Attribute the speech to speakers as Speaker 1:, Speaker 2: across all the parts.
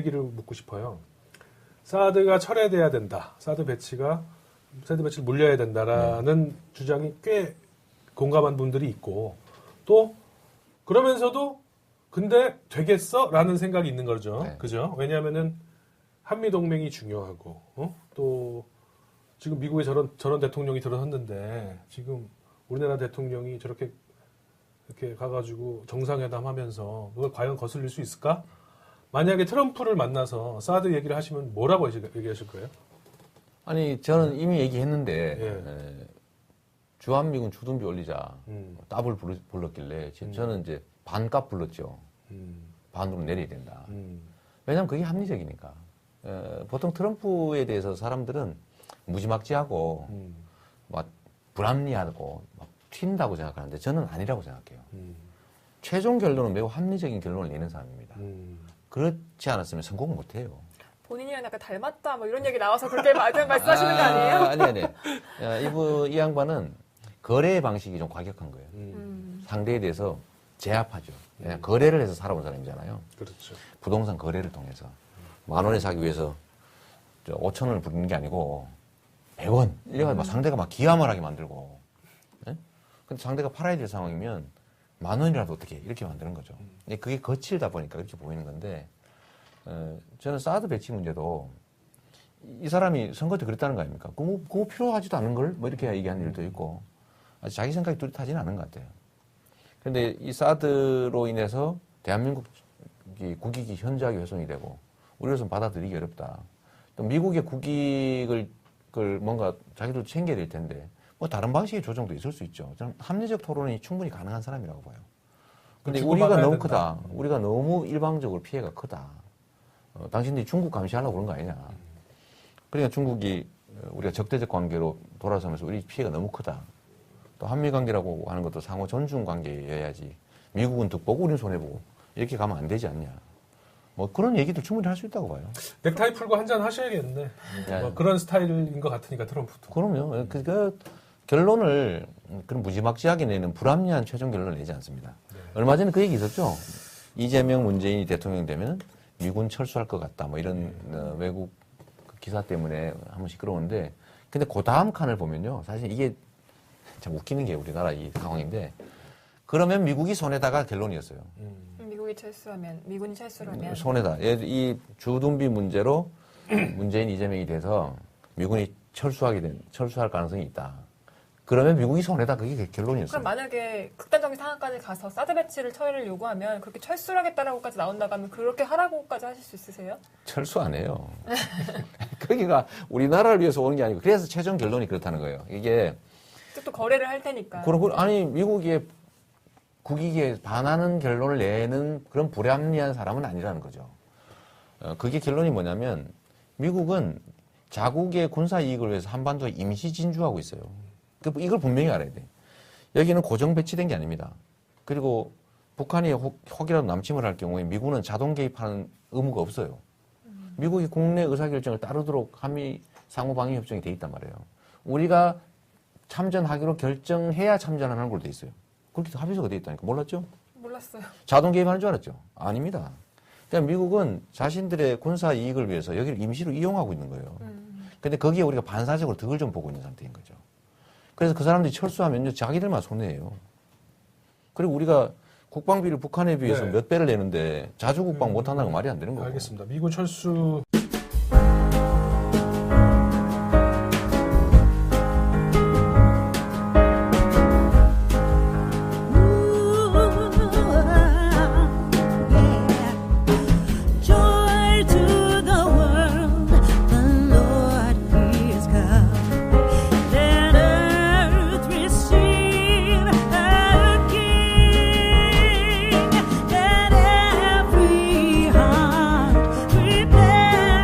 Speaker 1: 얘기를 묻고 싶어요. 사드가 철회돼야 된다. 사드 배치를 물려야 된다라는 주장이 꽤 공감한 분들이 있고 또 그러면서도 근데 되겠어? 라는 생각이 있는 거죠.
Speaker 2: 네.
Speaker 1: 그죠? 왜냐하면은 한미동맹이 중요하고 또 지금 미국에 저런 대통령이 들어섰는데 지금 우리나라 대통령이 저렇게 이렇게 가가지고 정상회담 하면서 그걸 과연 거슬릴 수 있을까? 만약에 트럼프를 만나서 사드 얘기를 하시면 뭐라고 얘기하실 거예요?
Speaker 2: 아니 저는 이미 얘기했는데
Speaker 1: 예.
Speaker 2: 주한미군 주둔비 올리자 답을 불렀길래 저는 이제 반값 불렀죠. 반으로 내려야 된다. 왜냐하면 그게 합리적이니까. 보통 트럼프에 대해서 사람들은 무지막지하고 막 불합리하고 막 튄다고 생각하는데 저는 아니라고 생각해요. 최종 결론은 매우 합리적인 결론을 내는 사람입니다. 그렇지 않았으면 성공 못해요.
Speaker 3: 본인이랑 약간 닮았다 뭐 이런 얘기 나와서 그렇게 말씀하시는 거 아니에요?
Speaker 2: 아니. 이 양반은 거래의 방식이 좀 과격한 거예요. 상대에 대해서 제압하죠. 그냥 거래를 해서 살아온 사람이잖아요.
Speaker 1: 그렇죠.
Speaker 2: 부동산 거래를 통해서. 10,000원에 사기 위해서 5,000원을 부리는 게 아니고 100원. 이래가지고 막 상대가 막 기함을 하게 만들고. 예? 근데 상대가 팔아야 될 상황이면 10,000원이라도 어떻게 이렇게 만드는 거죠. 그게 거칠다 보니까 그렇게 보이는 건데 저는 사드 배치 문제도 이 사람이 선거 때 그랬다는 거 아닙니까? 그거 필요하지도 않은 걸? 뭐 이렇게 얘기하는 일도 있고 아직 자기 생각이 뚜렷하지는 않은 것 같아요. 그런데 이 사드로 인해서 대한민국 국익이 현저하게 훼손이 되고 우리로서는 받아들이기 어렵다. 또 미국의 국익을 뭔가 자기도 챙겨야 될 텐데 뭐 다른 방식의 조정도 있을 수 있죠. 저는 합리적 토론이 충분히 가능한 사람이라고 봐요. 근데 우리가 너무 크다. 우리가 너무 일방적으로 피해가 크다. 당신들이 중국 감시하려고 그런 거 아니냐. 그러니까 중국이 우리가 적대적 관계로 돌아서면서 우리 피해가 너무 크다. 또 한미 관계라고 하는 것도 상호 존중 관계여야지. 미국은 득보고 우리는 손해보고 이렇게 가면 안 되지 않냐. 뭐 그런 얘기도 충분히 할 수 있다고 봐요.
Speaker 1: 넥타이 풀고 한잔 하셔야겠네. 뭐 그런 스타일인 것 같으니까 트럼프도.
Speaker 2: 그럼요. 그 결론을 그런 무지막지하게 내는 불합리한 최종 결론을 내지 않습니다. 네. 얼마 전에 그 얘기 있었죠. 이재명 문재인이 대통령 되면 미군 철수할 것 같다. 뭐 이런 외국 기사 때문에 한번 시끄러운데 근데 그 다음 칸을 보면요. 사실 이게 참 웃기는 게 우리나라 이 상황인데 그러면 미국이 손해다가 결론이었어요.
Speaker 3: 미군이 철수를 하면
Speaker 2: 손해다. 이 주둔비 문제로 문재인 이재명이 돼서 미군이 철수할 가능성이 있다. 그러면 미국이 손해다. 그게 결론이었어요.
Speaker 3: 그럼 만약에 극단적인 상황까지 가서 사드 배치를 처리를 요구하면 그렇게 철수를 하겠다라고까지 나온다고 하면 그렇게 하라고까지 하실 수 있으세요?
Speaker 2: 철수 안 해요. 거기가 우리나라를 위해서 오는 게 아니고 그래서 최종 결론이 그렇다는 거예요. 이게
Speaker 3: 또 거래를 할 테니까.
Speaker 2: 아니 미국의 국익에 반하는 결론을 내는 그런 불합리한 사람은 아니라는 거죠. 그게 결론이 뭐냐면 미국은 자국의 군사 이익을 위해서 한반도에 임시 진주하고 있어요. 이걸 분명히 알아야 돼. 여기는 고정 배치된 게 아닙니다. 그리고 북한이 혹이라도 남침을 할 경우에 미군은 자동 개입하는 의무가 없어요. 미국이 국내 의사결정을 따르도록 한미 상호방위협정이 돼 있단 말이에요. 우리가 참전하기로 결정해야 참전하는 걸로 돼 있어요. 그렇게 합의서가 돼 있다니까. 몰랐죠?
Speaker 3: 몰랐어요.
Speaker 2: 자동 개입하는 줄 알았죠? 아닙니다. 그냥 미국은 자신들의 군사 이익을 위해서 여기를 임시로 이용하고 있는 거예요. 근데 거기에 우리가 반사적으로 득을 좀 보고 있는 상태인 거죠. 그래서 그 사람들이 철수하면요, 자기들만 손해예요. 그리고 우리가 국방비를 북한에 비해서 몇 배를 내는데 자주 국방 못 한다는 건 말이 안 되는 거고.
Speaker 1: 알겠습니다. 미군 철수.
Speaker 4: Prepare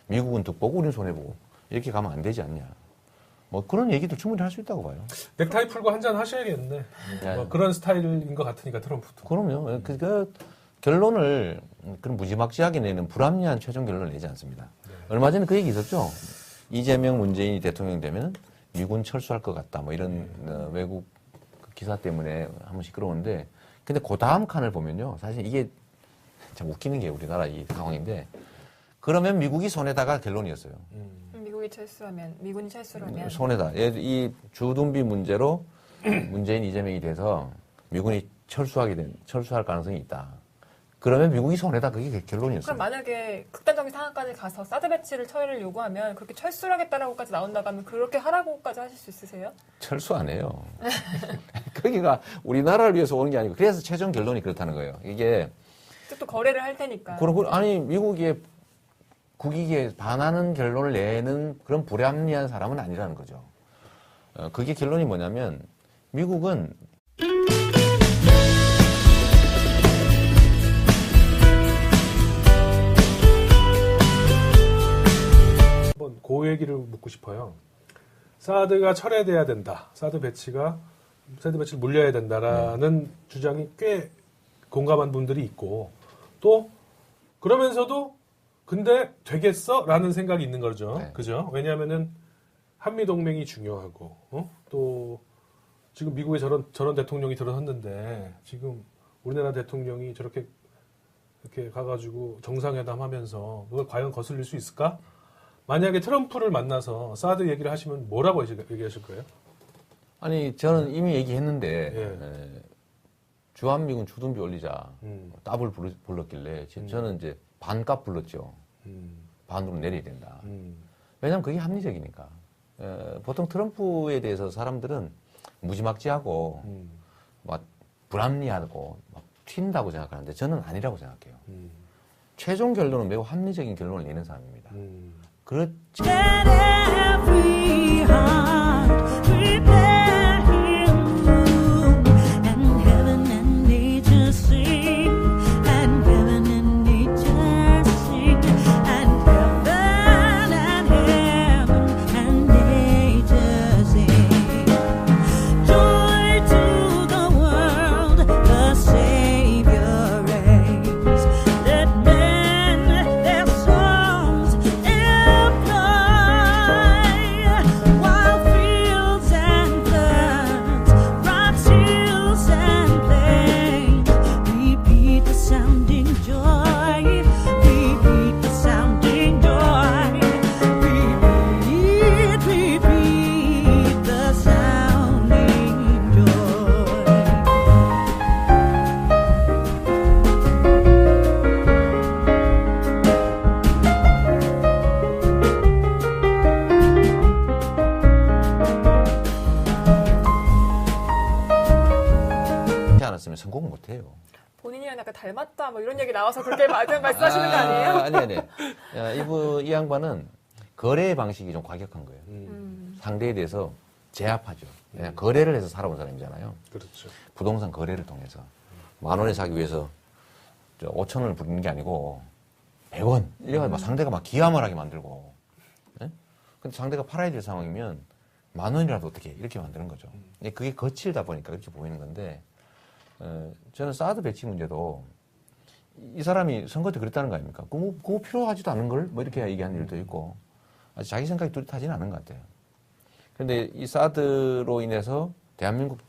Speaker 2: 미국은 득보고 우리는 손해보고 이렇게 가면 안 되지 않냐. 뭐 그런 얘기도 충분히 할 수 있다고 봐요.
Speaker 1: 넥타이 풀고 한잔 하셔야겠네. 뭐 그런 스타일인 것 같으니까 트럼프도.
Speaker 2: 그럼요. 그러니까 결론을 그런 무지막지하게 내는 불합리한 최종 결론을 내지 않습니다.
Speaker 1: 네.
Speaker 2: 얼마 전에 그 얘기 있었죠. 이재명 문재인이 대통령 되면 미군 철수할 것 같다. 뭐 이런 외국 기사 때문에 한번 시끄러운데, 근데 그 다음 칸을 보면요. 사실 이게 참 웃기는 게 우리나라 이 상황인데, 그러면 미국이 손해다가 결론이었어요.
Speaker 3: 미군이 철수하면
Speaker 2: 손해다. 이 주둔비 문제로 문재인 이재명이 돼서 미군이 철수할 가능성이 있다. 그러면 미국이 손해다. 그게 결론이었어요.
Speaker 3: 그럼 만약에 극단적인 상황까지 가서 사드 배치를 처리를 요구하면 그렇게 철수를 하겠다라고까지 나온다고 하면 그렇게 하라고까지 하실 수 있으세요?
Speaker 2: 철수 안 해요. 거기가 우리나라를 위해서 오는 게 아니고, 그래서 최종 결론이 그렇다는 거예요. 이게
Speaker 3: 또 거래를 할 테니까.
Speaker 2: 아니 미국의 국익에 반하는 결론을 내는 그런 불합리한 사람은 아니라는 거죠. 그게 결론이 뭐냐면 미국은
Speaker 1: 한번 그 얘기를 묻고 싶어요. 사드가 철회돼야 된다. 사드 배치를 물려야 된다라는 주장이 꽤 공감한 분들이 있고, 또 그러면서도 근데 되겠어? 라는 생각이 있는 거죠.
Speaker 2: 네.
Speaker 1: 그죠? 왜냐하면은 한미 동맹이 중요하고, 또 지금 미국에 저런 대통령이 들어섰는데, 지금 우리나라 대통령이 저렇게 이렇게 가가지고 정상회담 하면서 그걸 과연 거슬릴 수 있을까? 만약에 트럼프를 만나서 사드 얘기를 하시면 뭐라고 얘기하실 거예요?
Speaker 2: 아니 저는 이미 얘기했는데
Speaker 1: 예.
Speaker 2: 주한미군 주둔비 올리자 답을 불렀길래
Speaker 1: 음.
Speaker 2: 저는 이제 반값 불렀죠. 반으로 내려야 된다. 왜냐하면 그게 합리적이니까. 보통 트럼프에 대해서 사람들은 무지막지하고 막 불합리하고 막 튄다고 생각하는데 저는 아니라고 생각해요. 최종 결론은 매우 합리적인 결론을 내는 사람입니다. 그렇지.
Speaker 4: Let every heart prepare him room, and heaven and nature sing, and heaven and nature sing, and heaven and nature sing. Joy to the world, the Savior reigns. Let men their songs employ, while fields and floods, rocks, hills and plains, repeat the sounding joy, repeat the sounding joy, repeat the sounding joy.
Speaker 2: 하지 않았으면 성공 못해요.
Speaker 3: 본인이랑 약간 닮았다 뭐 이런 얘기 나와서 그렇게 말씀하시는 거 아니에요?
Speaker 2: 아니. 이 양반은 거래 방식이 좀 과격한 거예요. 상대에 대해서 제압하죠. 거래를 해서 살아온 사람이잖아요.
Speaker 1: 그렇죠.
Speaker 2: 부동산 거래를 통해서 10,000원에 사기 위해서 5,000원을 부리는 게 아니고 100원. 이래가 막 상대가 막 기함을 하게 만들고. 예? 근데 상대가 팔아야 될 상황이면 10,000원이라도 어떻게 이렇게 만드는 거죠. 그게 거칠다 보니까 그렇게 보이는 건데, 저는 사드 배치 문제도 이 사람이 선거 때 그랬다는 거 아닙니까? 그거 필요하지도 않은 걸 뭐 이렇게 얘기하는 일도 있고, 아주 자기 생각이 뚜렷하지는 않은 것 같아요. 그런데 이 사드로 인해서 대한민국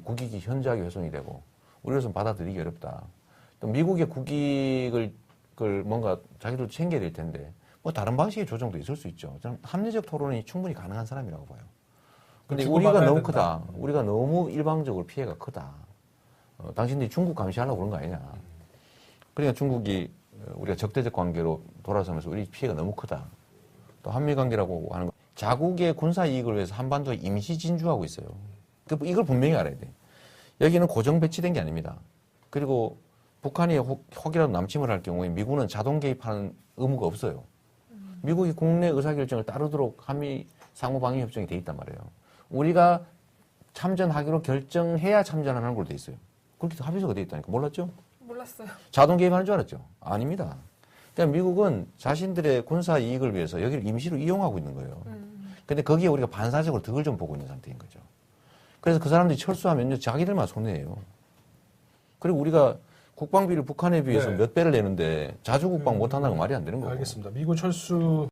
Speaker 2: 국익이 현저하게 훼손이 되고 우리로서는 받아들이기 어렵다. 또 미국의 국익을 뭔가 자기들도 챙겨야 될 텐데 뭐 다른 방식의 조정도 있을 수 있죠. 저는 합리적 토론이 충분히 가능한 사람이라고 봐요. 근데 우리가
Speaker 1: 주고받아야
Speaker 2: 너무
Speaker 1: 된다.
Speaker 2: 크다. 우리가 너무 일방적으로 피해가 크다. 당신들이 중국 감시하려고 그런 거 아니냐. 그러니까 중국이 우리가 적대적 관계로 돌아서면서 우리 피해가 너무 크다. 또 한미 관계라고 하는 거. 자국의 군사 이익을 위해서 한반도에 임시 진주하고 있어요. 이걸 분명히 알아야 돼. 여기는 고정 배치된 게 아닙니다. 그리고 북한이 혹이라도 남침을 할 경우에 미군은 자동 개입하는 의무가 없어요. 미국이 국내 의사결정을 따르도록 한미 상호방위협정이 돼 있단 말이에요. 우리가 참전하기로 결정해야 참전하는 걸로 돼 있어요. 그렇게 합의서가 돼 있다니까. 몰랐죠?
Speaker 3: 몰랐어요.
Speaker 2: 자동 개입하는 줄 알았죠? 아닙니다. 그러니까 미국은 자신들의 군사 이익을 위해서 여기를 임시로 이용하고 있는 거예요. 근데 거기에 우리가 반사적으로 득을 좀 보고 있는 상태인 거죠. 그래서 그 사람들이 철수하면요, 자기들만 손해예요. 그리고 우리가 국방비를 북한에 비해서
Speaker 1: 네.
Speaker 2: 몇 배를 내는데 자주 국방 못 한다는 건 말이 안 되는 거고.
Speaker 1: 알겠습니다. 미군 철수